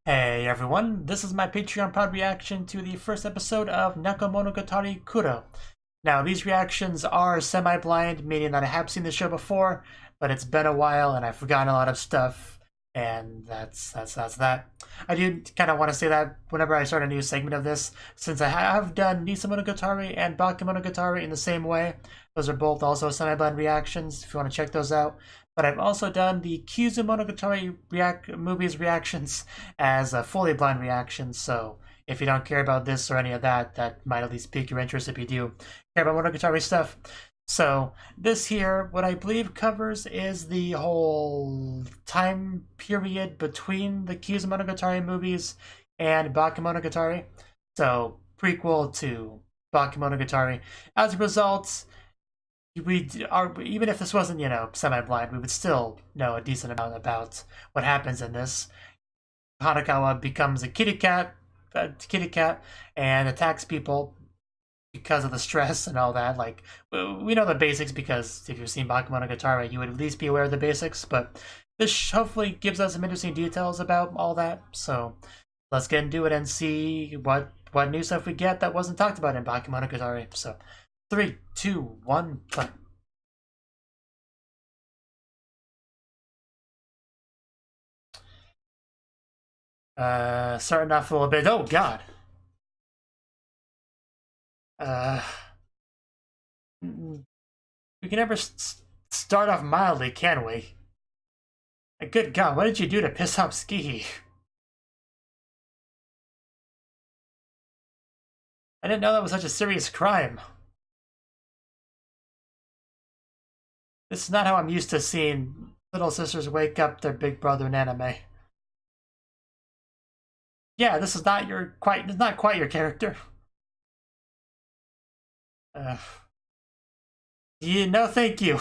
Hey everyone, this is my Patreon proud reaction to the first episode of Nekomonogatari Kuro. Now, these reactions are semi-blind, meaning that I have seen the show before, but it's been a while and I've forgotten a lot of stuff, and that's that. I do kind of want to say that whenever I start a new segment of this, since I have done Nisamonogatari and Bakemonogatari in the same way. Those are both also semi-blind reactions, if you want to check those out. But I've also done the Kyuu movies reactions as a fully blind reaction, so if you don't care about this or any of that, that might at least pique your interest if you do care about Monogatari stuff. So this here, what I believe covers is the whole time period between the Kyuu Monogatari movies and Bakemonogatari. So prequel to Bakemonogatari. As a result, even if this wasn't, semi-blind, we would still know a decent amount about what happens in this. Hanakawa becomes a kitty cat, and attacks people because of the stress and all that. Like, we know the basics because if you've seen Bakemonogatari, you would at least be aware of the basics, but this hopefully gives us some interesting details about all that. So let's get into it and see what new stuff we get that wasn't talked about in Bakemonogatari. So 3, 2, 1, play. Starting off a little bit. Oh God. We can never start off mildly, can we? Good God, what did you do to piss off Ski? I didn't know that was such a serious crime. This is not how I'm used to seeing little sisters wake up their big brother in anime. Yeah, this is not quite your character. Thank you.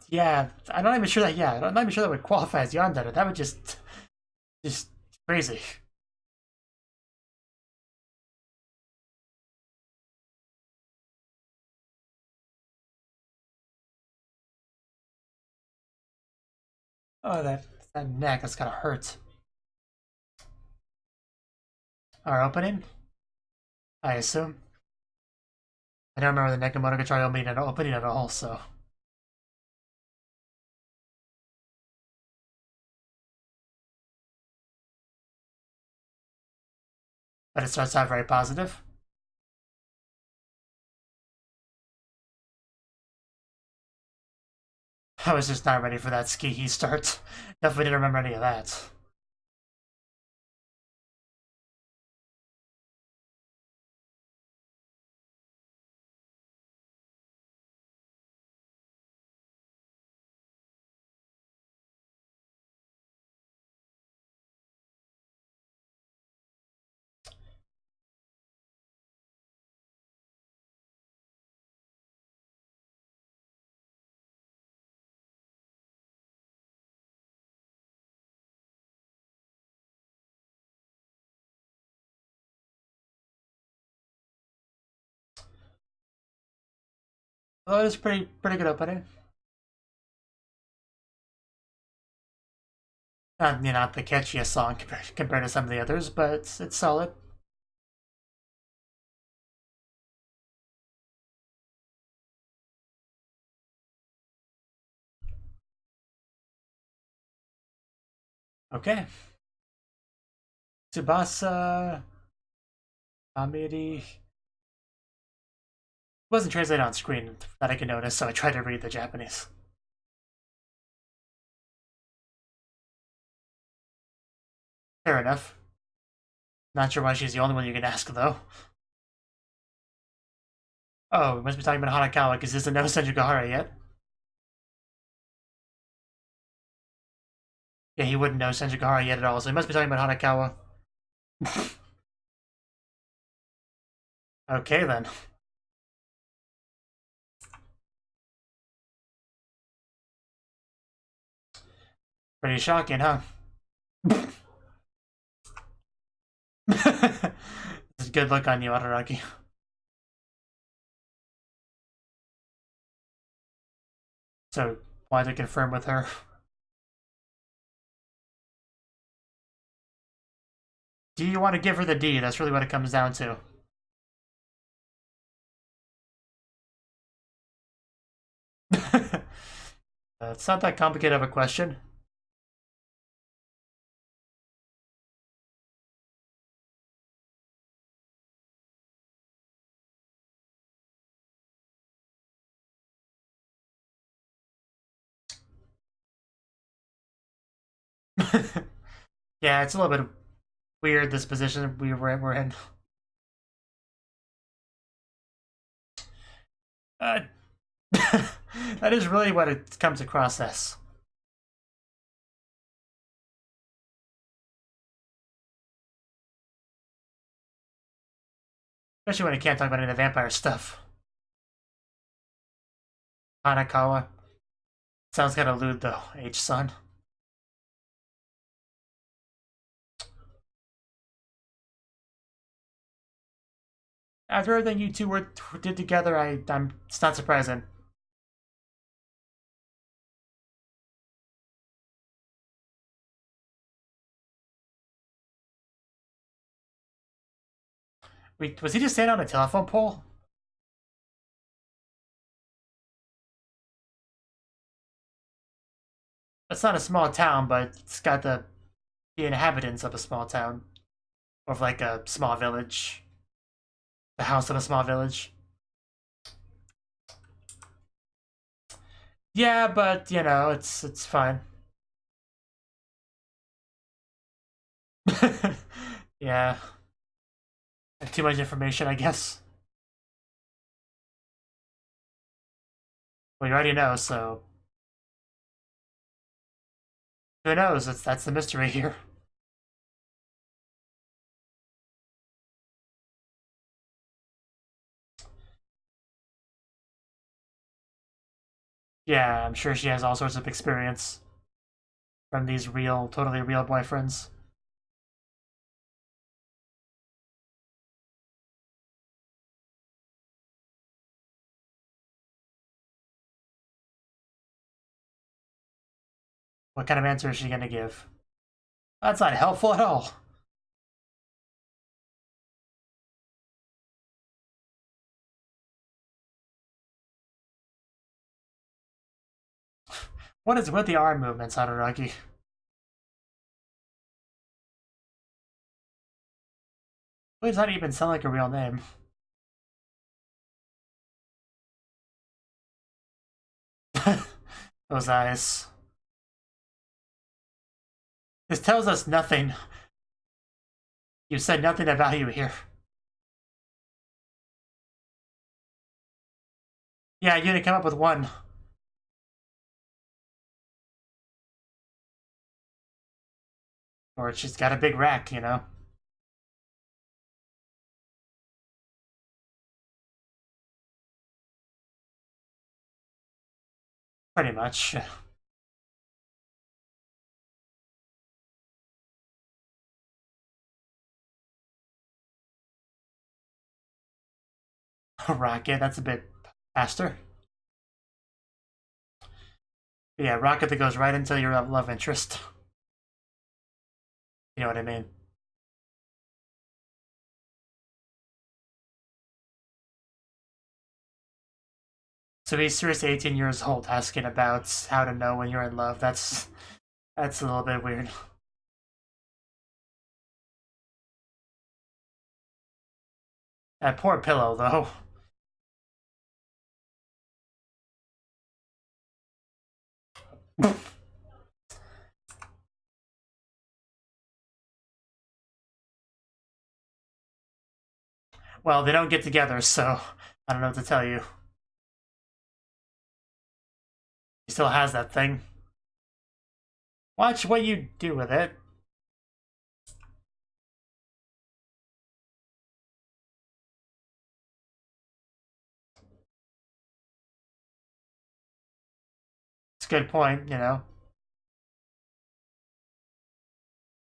Yeah, I'm not even sure that. Yeah, I'm not even sure that would qualify as yandere. That would just crazy. Oh, that neck, that's gotta hurt. Our opening, I assume. I don't remember the Nekomonogatari opening at all, so. But it starts out very positive. I was just not ready for that ski start. Definitely didn't remember any of that. Well, it was pretty good opening. Not the catchiest song compared to some of the others, but it's solid. Okay. Tsubasa Amiri wasn't translated on screen that I could notice, so I tried to read the Japanese. Fair enough. Not sure why she's the only one you can ask, though. Oh, we must be talking about Hanakawa, because this isn't no Senjugahara yet. Yeah, he wouldn't know Senjugahara yet at all, so he must be talking about Hanakawa. Okay, then. Pretty shocking, huh? It's a good look on you, Araragi. So, why to confirm with her? Do you want to give her the D? That's really what it comes down to. It's not that complicated of a question. Yeah, it's a little bit weird, this position we're in. That is really what it comes across as. Especially when I can't talk about any of the vampire stuff. Hanakawa. Sounds kind of lewd though, H-son. After everything you two did together, it's not surprising. Wait, was he just standing on a telephone pole? It's not a small town, but it's got the inhabitants of a small town. Or of like a small village. The house of a small village. Yeah, but you know, it's fine. Yeah. Too much information, I guess. Well, you already know, so who knows? That's the mystery here. Yeah, I'm sure she has all sorts of experience from these totally real boyfriends. What kind of answer is she gonna give? That's not helpful at all. What is with the arm movements, Hadaraki? Why does that even sound like a real name? Those eyes. This tells us nothing. You said nothing of value here. Yeah, you didn't come up with one. Or she's got a big rack, you know? Pretty much. Rocket, that's a bit faster. Yeah, rocket that goes right into your love interest. You know what I mean? So he's seriously 18 years old asking about how to know when you're in love. That's a little bit weird. That poor pillow, though. Well, they don't get together, so I don't know what to tell you. He still has that thing. Watch what you do with it. It's a good point, you know.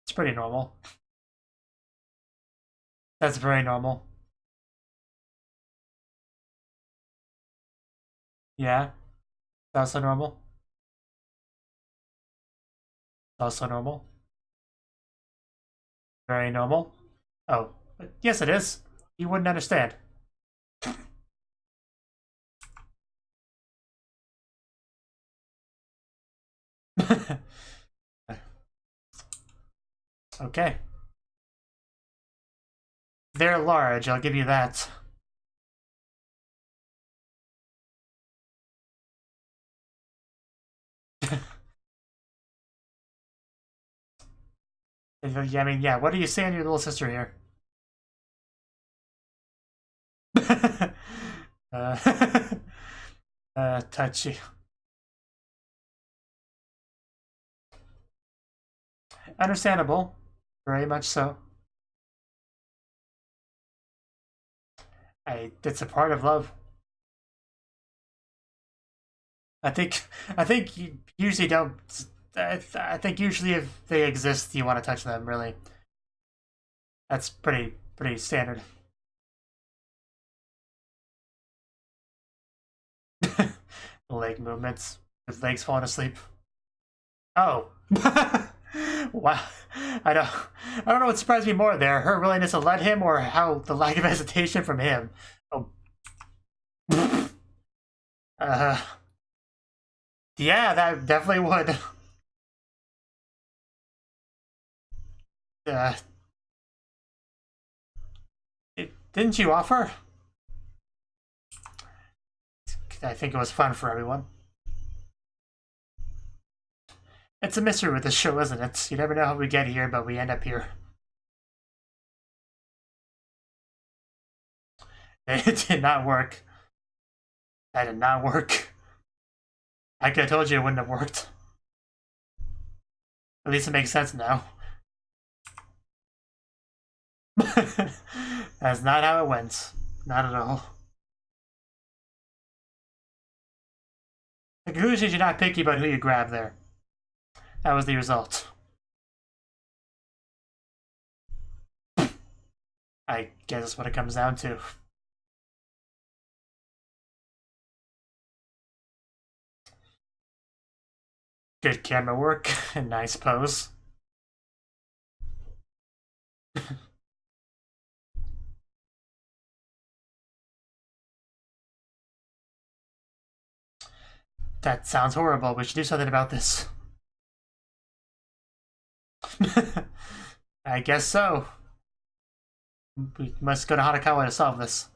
It's pretty normal. That's very normal. Yeah, that's also normal. Also normal. Very normal. Oh, yes it is. You wouldn't understand. Okay. They're large, I'll give you that. I mean, yeah, what are you saying to your little sister here? uh, touchy. Understandable. Very much so. It's a part of love. I think you usually don't. I think usually if they exist, you want to touch them. Really, that's pretty standard. Leg movements with legs falling asleep. Oh, wow! I don't know what surprised me more there: her willingness to let him, or how the lack of hesitation from him. Oh, yeah, that definitely would. Uh, didn't you offer? I think it was fun for everyone. It's a mystery with this show, isn't it? You never know how we get here, but we end up here. It did not work. That did not work. I could have told you it wouldn't have worked. At least it makes sense now. That's not how it went. Not at all. The conclusion is you're not picky about who you grab there. That was the result. I guess that's what it comes down to. Good camera work and nice pose. That sounds horrible. We should do something about this. I guess so. We must go to Hanakawa to solve this.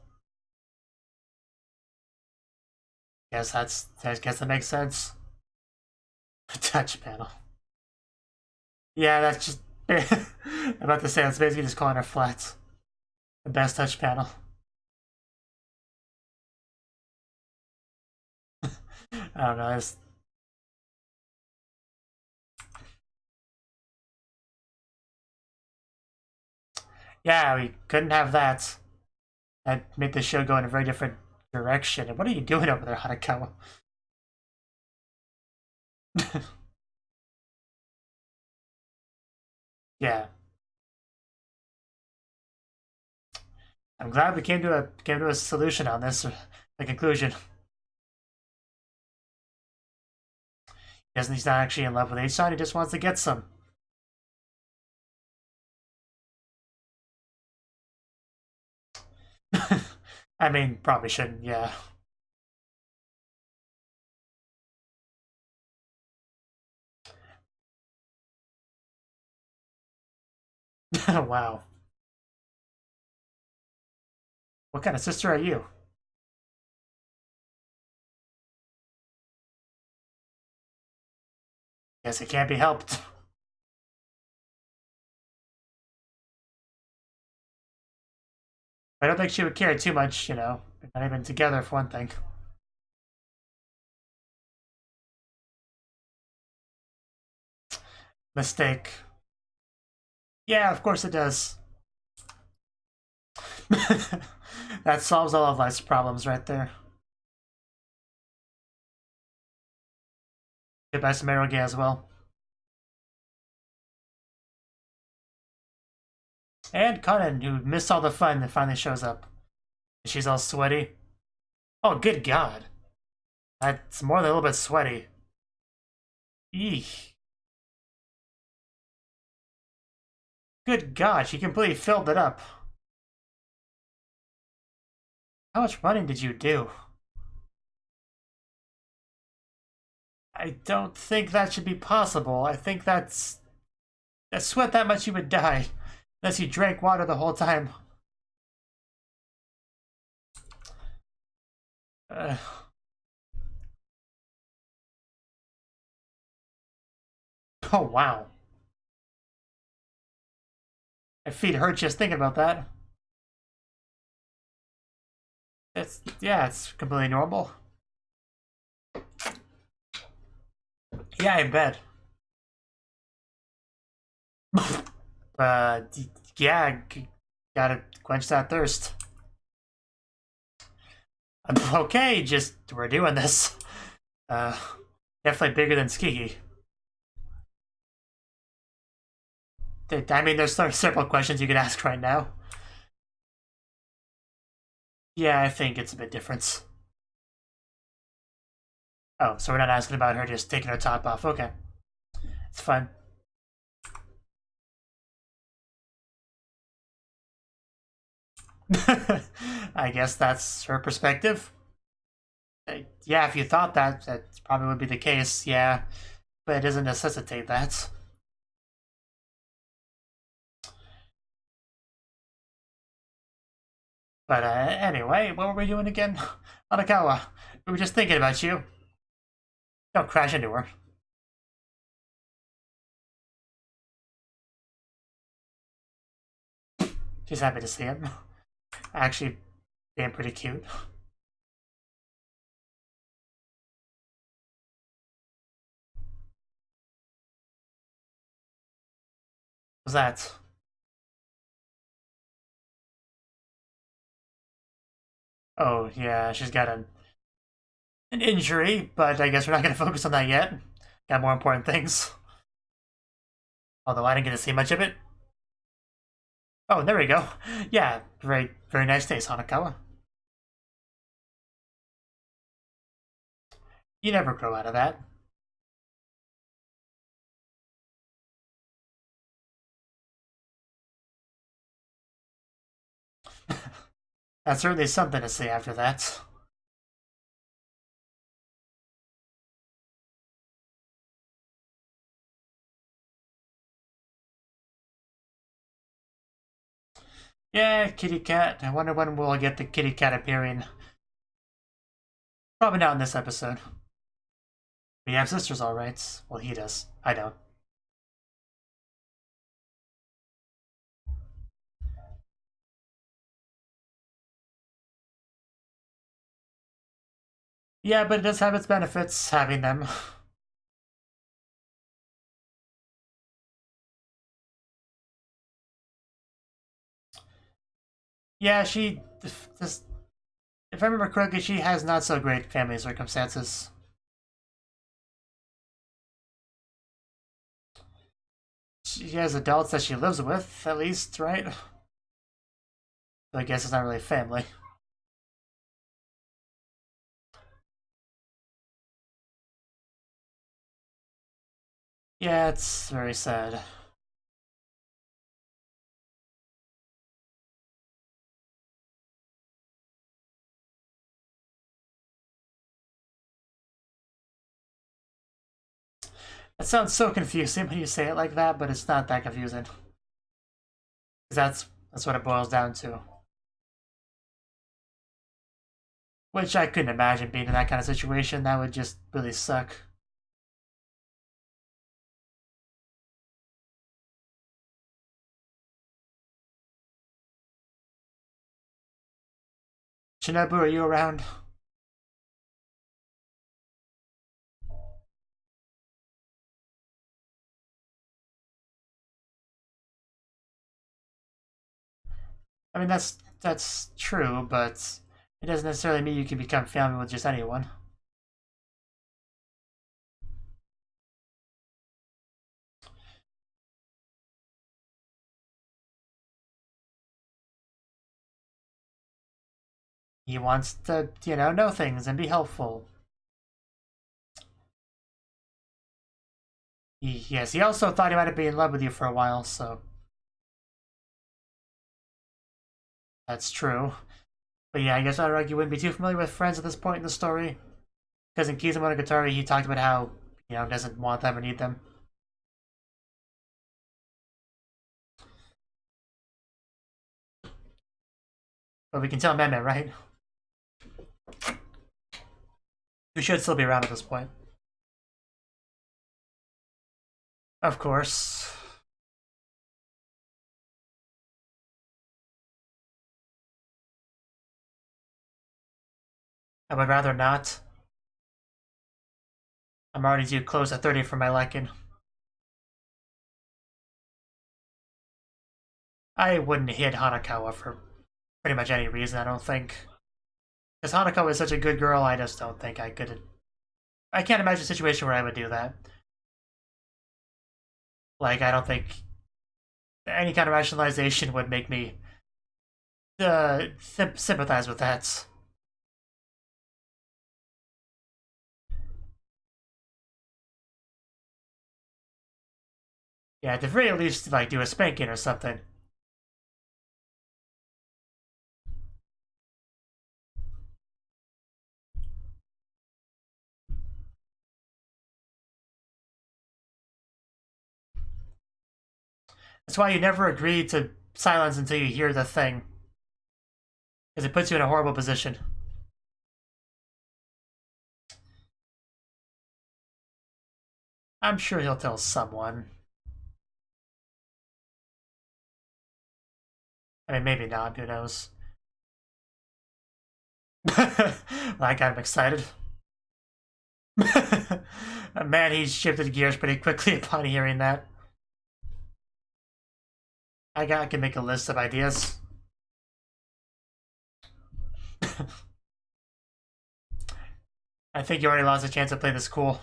I guess that makes sense. Touch panel. Yeah, that's just I'm about to say that's basically just calling her flat. The best touch panel. I don't know. Yeah, we couldn't have that. That made the show go in a very different direction. And what are you doing over there, Hanakawa? Yeah. I'm glad we came to a solution on this, a conclusion. He's not actually in love with H-San, he just wants to get some. I mean, probably shouldn't, yeah. Wow. What kind of sister are you? Guess it can't be helped. I don't think she would care too much, you know. They're not even together for one thing. Mistake. Yeah, of course it does. That solves all of life's problems right there. Goodbye to Meroge as well. And Kanen, who missed all the fun, that finally shows up. She's all sweaty. Oh, good God. That's more than a little bit sweaty. Eek. Good God, she completely filled it up. How much running did you do? I don't think that should be possible. I think that's... I sweat that much you would die. Unless you drank water the whole time. Uh... Oh, wow. My feet hurt just thinking about that. Yeah, it's completely normal. Yeah, I bet. Yeah, gotta quench that thirst. Okay, just, we're doing this. Definitely bigger than Ski. I mean, there's several questions you could ask right now. Yeah, I think it's a bit different. Oh, so we're not asking about her just taking her top off. Okay. It's fine. I guess that's her perspective. Yeah, if you thought that, that probably would be the case, yeah. But it doesn't necessitate that. But anyway, what were we doing again? Hanakawa, we were just thinking about you. Don't crash into her. She's happy to see him. Actually, being pretty cute. What's that? Oh, yeah, she's got an injury, but I guess we're not going to focus on that yet. Got more important things. Although I didn't get to see much of it. Oh, there we go. Yeah, very, very nice taste, Hanakawa. You never grow out of that. That's certainly something to say after that. Yeah, kitty cat. I wonder when we'll get the kitty cat appearing. Probably not in this episode. We have sisters, alright. Well, he does. I don't. Yeah, but it does have its benefits, having them. Yeah, she... if I remember correctly, she has not so great family circumstances. She has adults that she lives with, at least, right? So I guess it's not really family. Yeah, it's very sad. It sounds so confusing when you say it like that, but it's not that confusing. 'Cause that's what it boils down to. Which I couldn't imagine being in that kind of situation. That would just really suck. Shinobu, are you around? I mean, that's true, but it doesn't necessarily mean you can become family with just anyone. He wants to, know things and be helpful. Yes, he also thought he might have been in love with you for a while, so That's true. But yeah, I guess I'd argue wouldn't be too familiar with friends at this point in the story. Because in Kizumonogatari, he talked about how, doesn't want them or need them. But we can tell Meme, right? Who should still be around at this point. Of course. I would rather not. I'm already too close to 30 for my liking. I wouldn't hit Hanakawa for pretty much any reason, I don't think. Because Hanakawa is such a good girl, I just don't think I could. I can't imagine a situation where I would do that. Like, I don't think any kind of rationalization would make me sympathize with that. Yeah, at the very least, like, do a spanking or something. That's why you never agree to silence until you hear the thing. Because it puts you in a horrible position. I'm sure he'll tell someone. I mean, maybe not, who knows. Like, I'm excited. Man, he shifted gears pretty quickly upon hearing that. I can make a list of ideas. I think you already lost a chance to play this cool.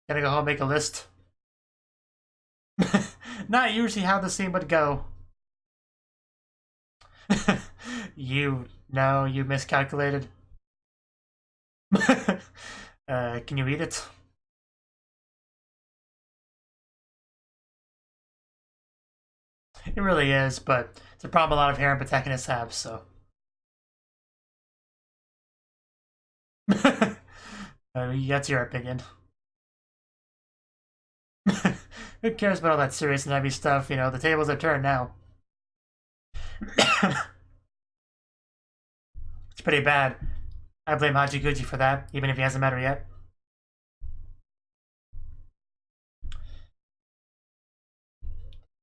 Gonna go home and make a list. Not usually how the scene would go. You miscalculated. Can you eat it? It really is, but it's a problem a lot of harem protagonists have, so. That's your opinion. Who cares about all that serious and heavy stuff? The tables are turned now. It's pretty bad. I blame Hachiguchi for that, even if he hasn't met her yet.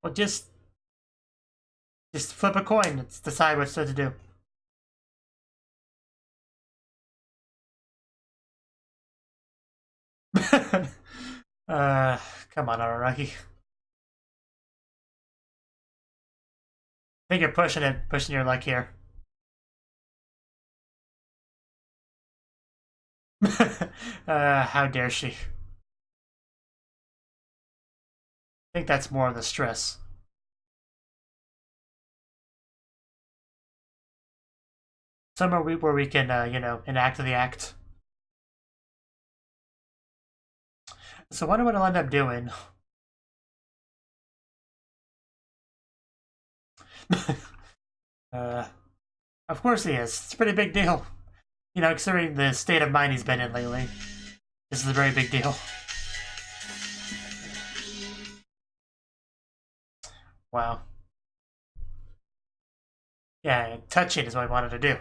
Well, just flip a coin. Let's decide what to do. Come on, Araragi. I think you're pushing your luck here. How dare she? I think that's more of the stress. Somewhere where we can, enact the act. So I wonder what I'll end up doing. Of course he is. It's a pretty big deal. Considering the state of mind he's been in lately. This is a very big deal. Wow. Yeah, touching is what I wanted to do.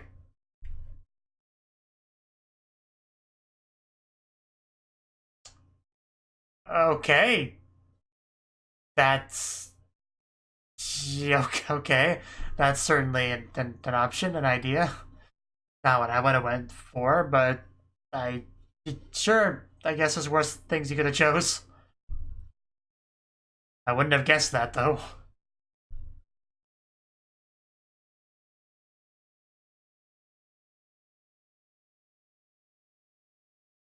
Okay. That's... Okay. That's certainly an option, an idea. Not what I would have went for, but sure, I guess there's worse things you could have chose. I wouldn't have guessed that, though.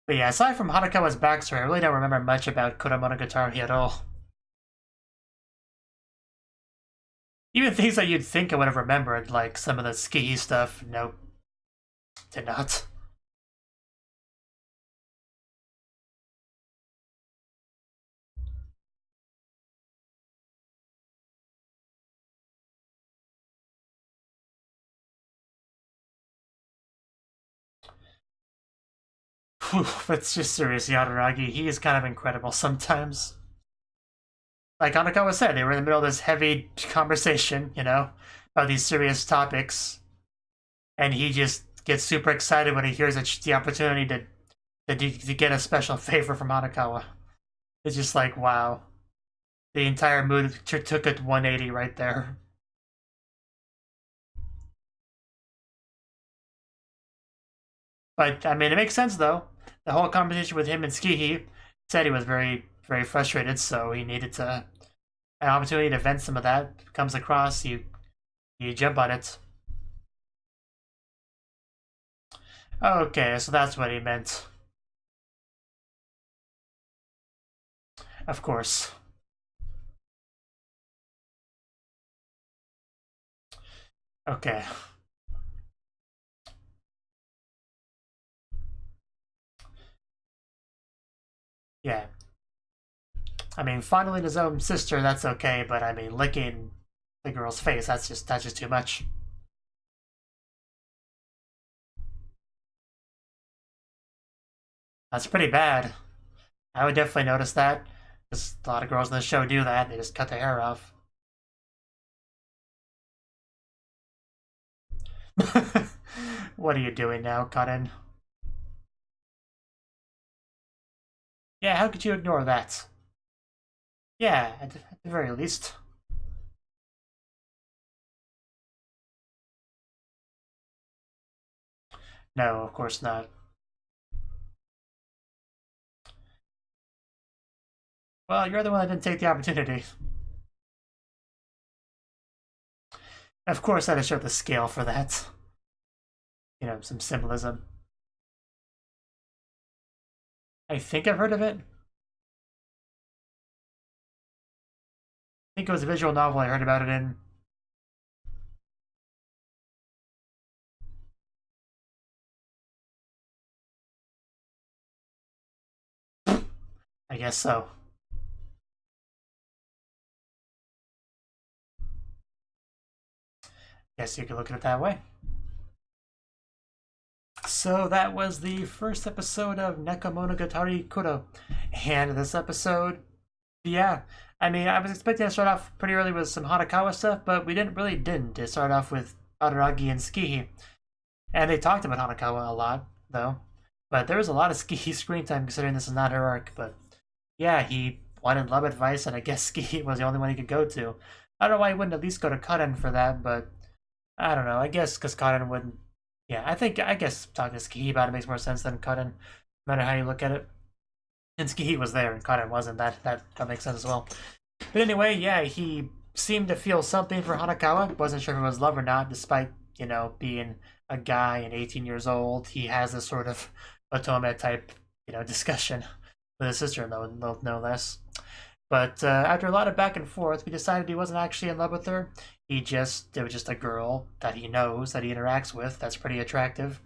But yeah, aside from Hanakawa's backstory, I really don't remember much about Kuramonogatari at all. Even things that you'd think I would have remembered, like some of the ski stuff, nope. Did not. It's just seriously, Araragi, he is kind of incredible sometimes. Like Hanakawa said, they were in the middle of this heavy conversation, you know, about these serious topics, and he just gets super excited when he hears the opportunity to get a special favor from Hanakawa. It's just like, wow. The entire mood took it 180 right there. But, I mean, it makes sense, though. The whole conversation with him and Skihi said he was very, very frustrated, so he needed an opportunity to vent some of that. Comes across, you jump on it. Okay, so that's what he meant. Of course. Okay. Yeah. I mean, fondling his own sister, that's okay, but I mean, licking the girl's face, that's just too much. That's pretty bad. I would definitely notice that, because a lot of girls in the show do that. They just cut their hair off. What are you doing now, Kaden? Yeah, how could you ignore that? Yeah, at the very least. No, of course not. Well, you're the one that didn't take the opportunity. Of course, I had to show the scale for that. You know, some symbolism. I think I've heard of it. I think it was a visual novel I heard about it in. I guess so. Guess you could look at it that way. So that was the first episode of Nekomonogatari Kuro. And this episode, yeah, I mean, I was expecting to start off pretty early with some Hanakawa stuff, but we didn't. It started off with Araragi and Skihi. And they talked about Hanakawa a lot, though. But there was a lot of Skihi screen time considering this is not her arc. But yeah, he wanted love advice, and I guess Skihi was the only one he could go to. I don't know why he wouldn't at least go to Kaden for that, but I don't know. I guess because Kaden wouldn't. Yeah, I guess talking to Skihi about it makes more sense than Kaden, no matter how you look at it. And Skihi was there, and Kaden wasn't. That makes sense as well. But anyway, yeah, he seemed to feel something for Hanakawa. Wasn't sure if it was love or not, despite, you know, being a guy and 18 years old. He has this sort of Otome type, you know, discussion with his sister, no less. But after a lot of back and forth, we decided he wasn't actually in love with her. It was just a girl that he knows, that he interacts with, that's pretty attractive.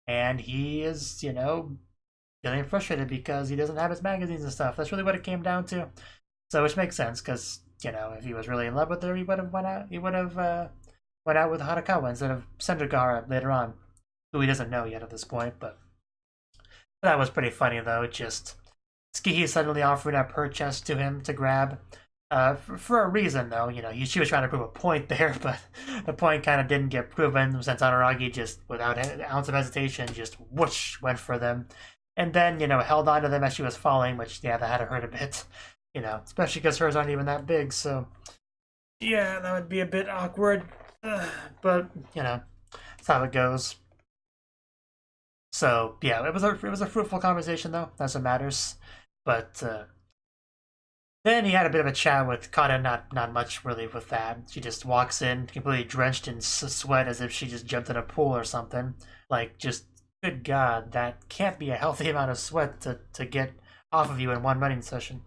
And he is, you know, feeling frustrated because he doesn't have his magazines and stuff. That's really what it came down to. So, which makes sense, because, you know, if he was really in love with her, he would have went out with Hanakawa instead of Sendagara later on, who he doesn't know yet at this point, but that was pretty funny, though. Just Skihi suddenly offering up her chest to him to grab. For a reason, though, you know, she was trying to prove a point there, but the point kind of didn't get proven since Araragi just, without an ounce of hesitation, just whoosh, went for them. And then, you know, held on to them as she was falling, which, yeah, that had to hurt a bit, you know, especially because hers aren't even that big, so yeah, that would be a bit awkward, but, you know, that's how it goes. So, yeah, it was a fruitful conversation, though, that's what matters, but, then he had a bit of a chat with Kata, not much really with that. She just walks in, completely drenched in sweat as if she just jumped in a pool or something. Like, just, good God, that can't be a healthy amount of sweat to get off of you in one running session.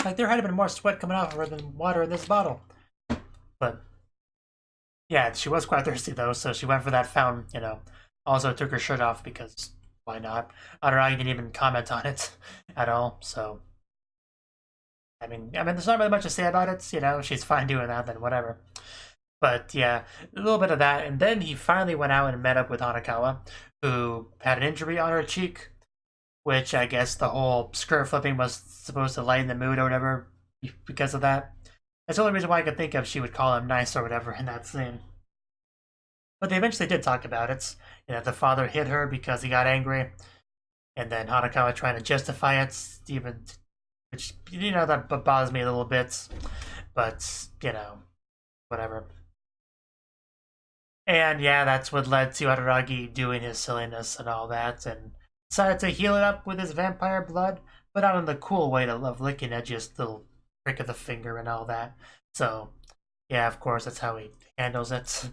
Like, there had been more sweat coming off of her than water in this bottle. But, yeah, she was quite thirsty, though, so she went for that fountain, you know. Also took her shirt off because why not? Araragi didn't even comment on it at all, so I mean, there's not really much to say about it. You know, she's fine doing that, then whatever. But yeah, a little bit of that. And then he finally went out and met up with Hanakawa, who had an injury on her cheek, which I guess the whole skirt flipping was supposed to lighten the mood or whatever because of that. That's the only reason why I could think of she would call him nice or whatever in that scene. But they eventually did talk about it. The father hit her because he got angry, and then Hanakawa trying to justify it, even, which, that bothers me a little bit. But, whatever. And yeah, that's what led to Araragi doing his silliness and all that, and decided to heal it up with his vampire blood, but not in the cool way of licking it, just little prick of the finger and all that. So, yeah, of course, that's how he handles it.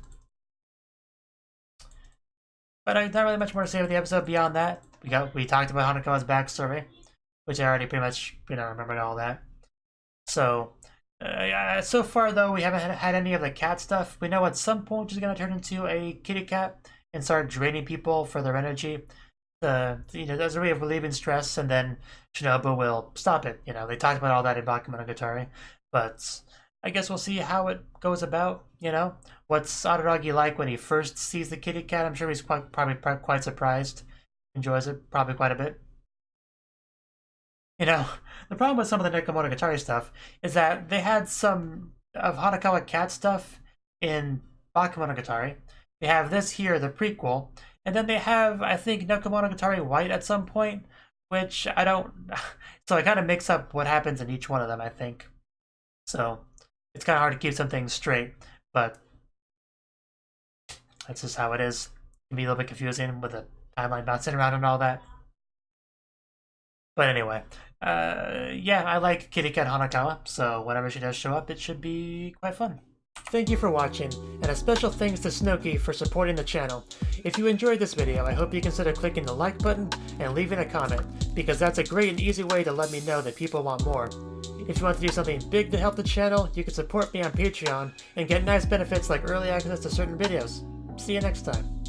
But not really much more to say with the episode beyond that. We talked about Hanakawa's backstory, which I already pretty much, remembered all that. So, so far, though, we haven't had any of the cat stuff. We know at some point she's going to turn into a kitty cat and start draining people for their energy. As a way of relieving stress, and then Shinobu will stop it. They talked about all that in Bakemonogatari, but I guess we'll see how it goes about. What's Araragi like when he first sees the kitty cat? I'm sure he's probably quite surprised, enjoys it probably quite a bit. The problem with some of the Nekomonogatari stuff is that they had some of Hanakawa cat stuff in Bakemonogatari. They have this here, the prequel, and then they have, I think, Nekomonogatari White at some point, which I don't... So I kind of mix up what happens in each one of them, I think. So it's kind of hard to keep some things straight, but that's just how it is. It can be a little bit confusing with the timeline bouncing around and all that. But anyway, yeah, I like Kitty Cat Hanakawa, so whenever she does show up, it should be quite fun. Thank you for watching, and a special thanks to Cnouki for supporting the channel. If you enjoyed this video, I hope you consider clicking the like button and leaving a comment, because that's a great and easy way to let me know that people want more. If you want to do something big to help the channel, you can support me on Patreon and get nice benefits like early access to certain videos. See you next time.